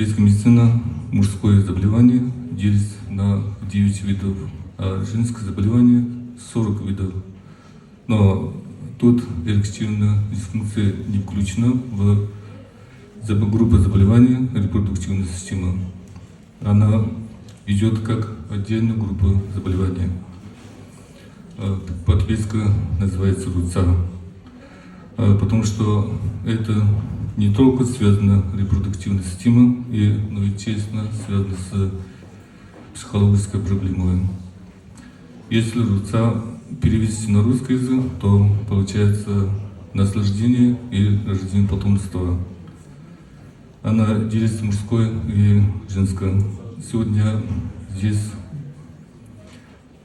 Тибетская медицина мужское заболевание делится на 9 видов, а женское заболевание 40 видов. Но тут эректильная дисфункция не включена в группу заболеваний репродуктивной системы. Она идет как отдельная группа заболеваний. По-тибетски называется руца. Потому что это не только связано с репродуктивной системой, но и тесно связано с психологической проблемой. Если руца перевести на русский язык, то получается наслаждение и рождение потомства. Она делится мужское и женское. Сегодня здесь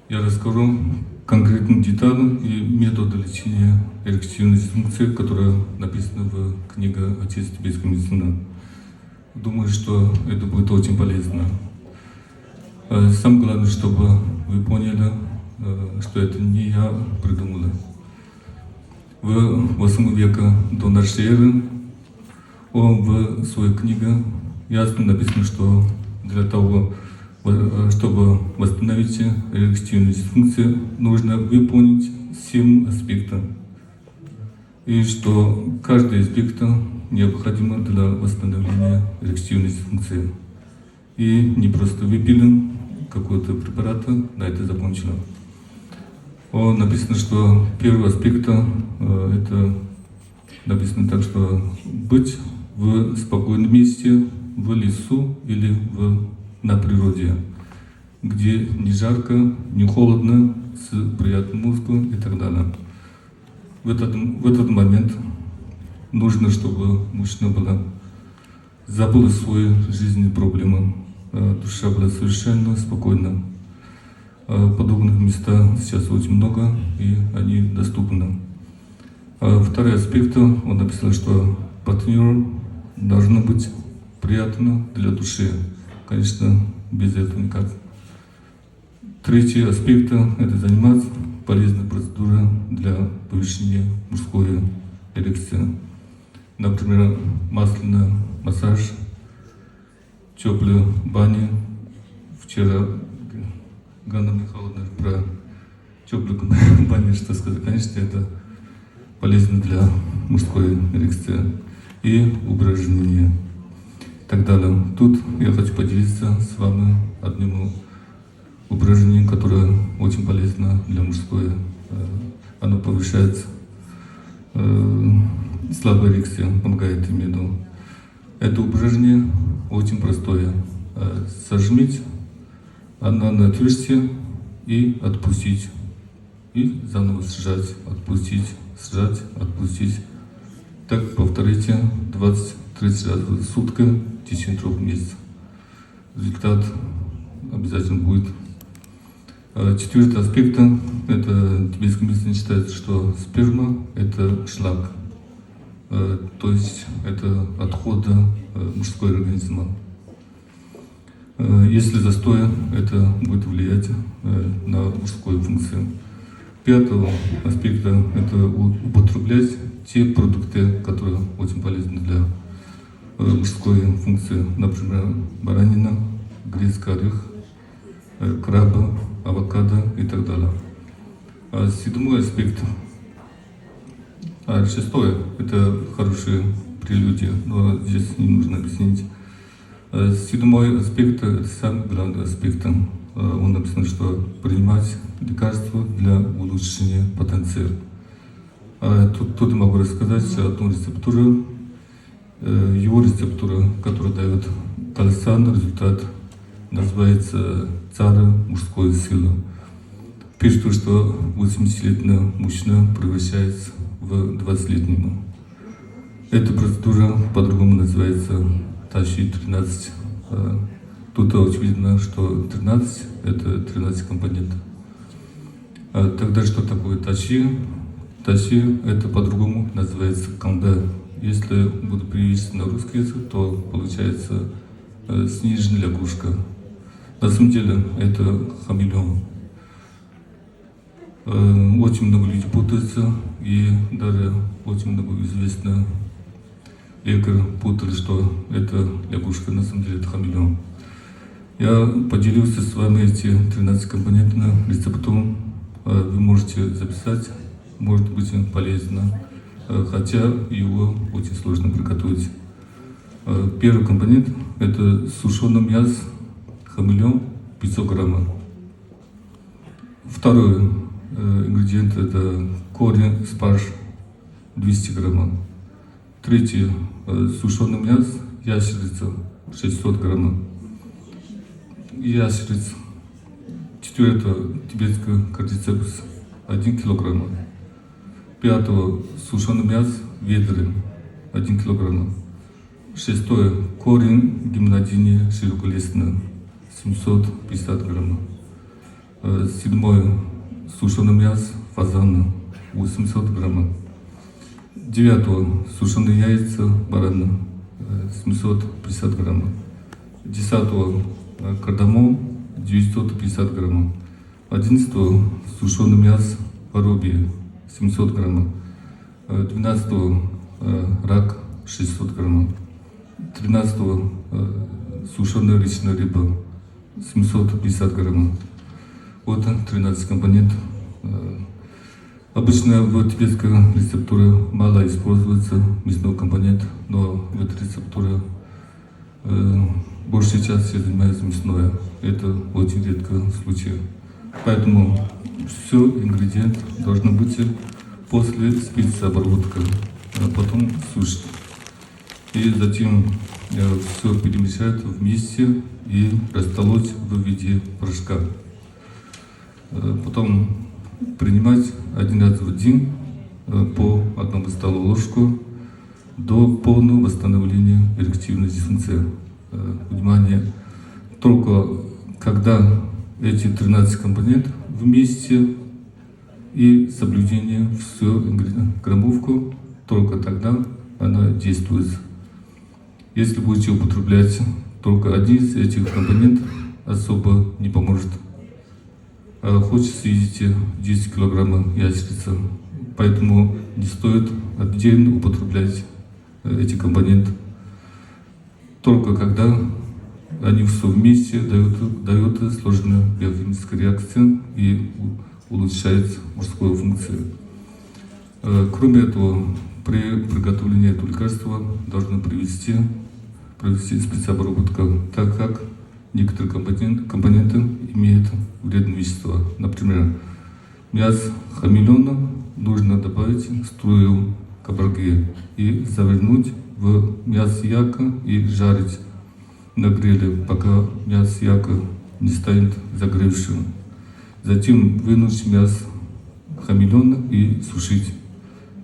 я расскажу конкретные детали и методы лечения эректильной дисфункции, которая написана в книге «Отец тибетской медицины». Думаю, что это будет очень полезно. Самое главное, чтобы вы поняли, что это не я придумала. В 8 веке до нашей эры в своей книге ясно написано, что для того, чтобы восстановить эректильную дисфункцию, нужно выполнить 7 аспектов. И что каждый аспект необходим для восстановления эректильной дисфункции. И не просто выпили какой-то препарат, на это закончено. Написано, что первый аспект это написано так, что быть в спокойном месте, в лесу или на природе, где не жарко, не холодно, с приятным музыкой и так далее. В этот момент нужно, чтобы мужчина забыл свои жизненные проблемы, душа была совершенно спокойна. Подобных местах сейчас очень много, и они доступны. Второй аспект, он написал, что партнер должно быть приятно для души. Конечно, без этого никак. Третий аспект – это заниматься полезной процедурой для повышения мужской эрекции. Например, масляный массаж, теплые бани. Вчера Ганна Михайловна про теплую баню что сказать. Конечно, это полезно для мужской эрекции и упражнения. И так далее. Тут я хочу поделиться с вами одним упражнением, которое очень полезно для мужской. Оно повышает слабую эрекцию, помогает именно. Это упражнение очень простое. Сожмите одно на отверстие и отпустить. И заново сжать, отпустить, сжать, отпустить. Так повторите 20-30 раз в сутки в течение 3 месяцев. Результат обязательно будет. Четвертый аспект – это тибетская медицина считается, что сперма – это шлак, то есть это отходы мужского организма. Если застой, это будет влиять на мужскую функцию. Пятый аспект – это употреблять те продукты, которые очень полезны для мужской функции, например, баранина, грецкий орех, краба, авокадо и так далее. Седьмой аспект, шестой – это хорошие прелюдии, но здесь не нужно объяснить. Седьмой аспект – это самый главный аспект. Он написан, что принимать лекарства для улучшения потенции. Тут я могу рассказать одну рецептуру. Его рецептура, которая дает колоссальный результат, называется «Царь мужской силы». Пишет, что 80-летний мужчина превращается в 20-летнего. Эта процедура по-другому называется «Таши 13». Тут очевидно, что 13 – это 13 компонентов. Тогда что такое таши? Таши – это по-другому называется канда. Если буду перевести на русский язык, то получается снежная лягушка. На самом деле это хамелеон. Очень много людей путаются, и даже очень много известно лекарь путали, что это лягушка, на самом деле это хамелеон. Я поделился с вами эти 13-компонентную рецептуру. Вы можете записать, может быть полезно, хотя его очень сложно приготовить. Первый компонент – это сушеное мясо, хамелеон 500 граммов. Второй ингредиент – это корень спарж 200 граммов. Третий – сушеное мясо, ящерица 600 граммов. Ящерица. Четвертое – тибетская кардицепс 1 килограмм. Пятое – сушеное мясо, ведры 1 килограмм. Шестое – корень гимнодиния широколистная 750 граммов. Седьмое – сушеное мясо, фазана 800 граммов. Девятое – сушеные яйца, барана 750 граммов. Десятое – кардамон 950 граммов. 11 – сушеное мясо, воробье 700 граммов. 12 – рак 600 граммов. 13 – сушеная речная рыба 750 граммов. Вот 13 компонентов. Обычно в тибетской рецептуре мало используется мясной компонент, но в этой рецептуре большая часть занимается мясное. Это очень редкий случай. Поэтому все ингредиенты должны быть после спецобработки, а потом сушить. И затем все перемешать вместе и растолочь в виде порошка. Потом принимать один раз в день по 1 столовую ложку до полного восстановления эректильной дисфункции. Внимание, только когда эти 13 компонентов вместе и соблюдение всю граммовку, только тогда она действует. Если будете употреблять только один из этих компонентов, особо не поможет. Хочется съесть 10 килограммов ящерицы, поэтому не стоит отдельно употреблять эти компоненты. Только когда они все вместе дают сложную биохимическую реакцию и улучшает мужскую функцию. Кроме этого, при приготовлении этого лекарства должны провести спецобработку, так как некоторые компоненты имеют вредные вещества. Например, мясо хамелеона нужно добавить струю кабарги и завернуть в мясо яка и жарить на гриле, пока мясо яка не станет загревшим. Затем вынуть мясо хамелеона и сушить.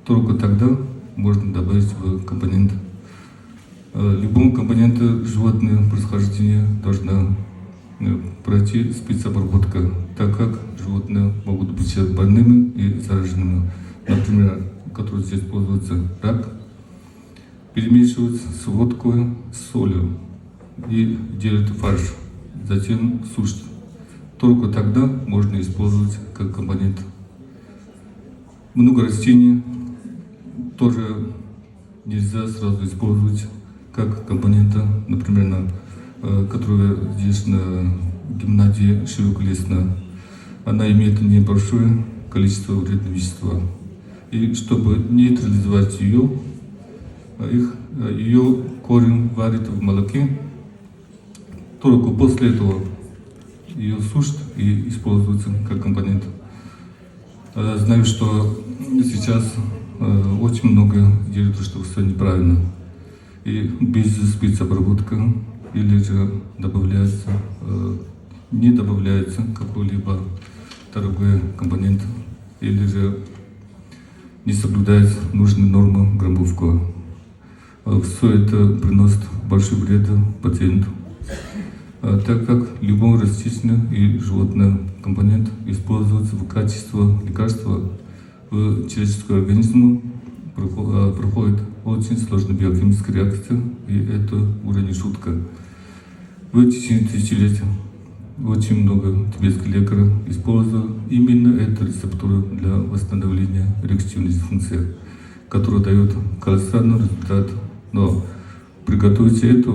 Только тогда можно добавить в компонент. Любому компоненту животного происхождения должна пройти спецобработка, так как животные могут быть больными и зараженными. Например, который здесь используется рак, перемешивают с водкой, с солью и делают фарш, затем сушат. Только тогда можно использовать как компонент. Много растений тоже нельзя сразу использовать как компонента, например, которая здесь на гимнадии широколистная. Она имеет небольшое количество вредных веществ. И чтобы нейтрализовать ее корень варят в молоке. Только после этого ее сушат и используются как компонент. Знаю, что сейчас очень много делают, что все неправильно. И без спецобработки или же не добавляется какой-либо дорогой компонент, или же не соблюдает нужные нормы граммовку. Все это приносит большой вред пациенту, так как любой растительный и животный компонент используется в качестве лекарства в человеческом организме, проходит очень сложная биохимическая реакция, и это уже не шутка. В течение тысячелетия очень много тибетских лекарей используют именно эту рецептуру для восстановления эректильной дисфункции, которая дает колоссальный результат Но приготовить это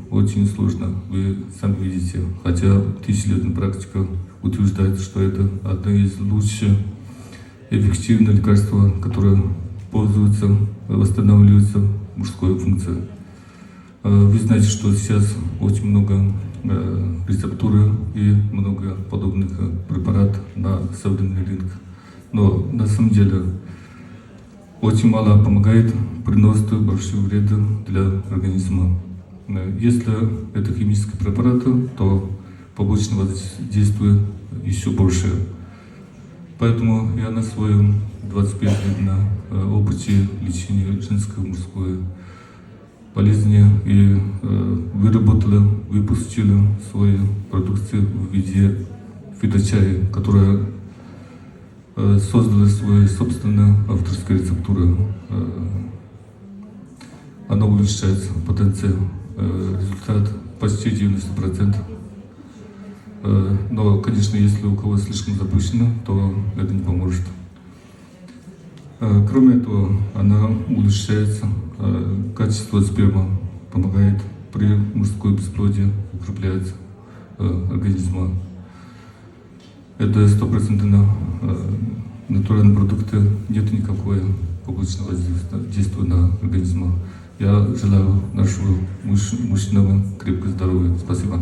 очень сложно, вы сами видите. Хотя тысячелетняя практика утверждает, что это одно из лучших эффективных лекарств, которое пользуется, восстанавливается мужская функция. Вы знаете, что сейчас очень много рецептуры и много подобных препаратов на современный рынок. Но на самом деле очень мало помогает, приносит большой вред для организма. Если это химические препараты, то побочное воздействие еще больше. Поэтому я на своем 25 лет на опыте лечения женского и мужской болезни и выпустила свою продукцию в виде фиточая, которая создала свою собственную авторскую рецептуру. Она улучшает потенциал, результат почти 90%. Но, конечно, если у кого слишком запущено, то это не поможет. Кроме этого, она улучшает качество спермы, помогает при мужской бесплодии, укрепляет организм. Это 100% натуральные продукты, нет никакого побочного действия на организм. Я желаю нашему мужчинам крепкого здоровья. Спасибо.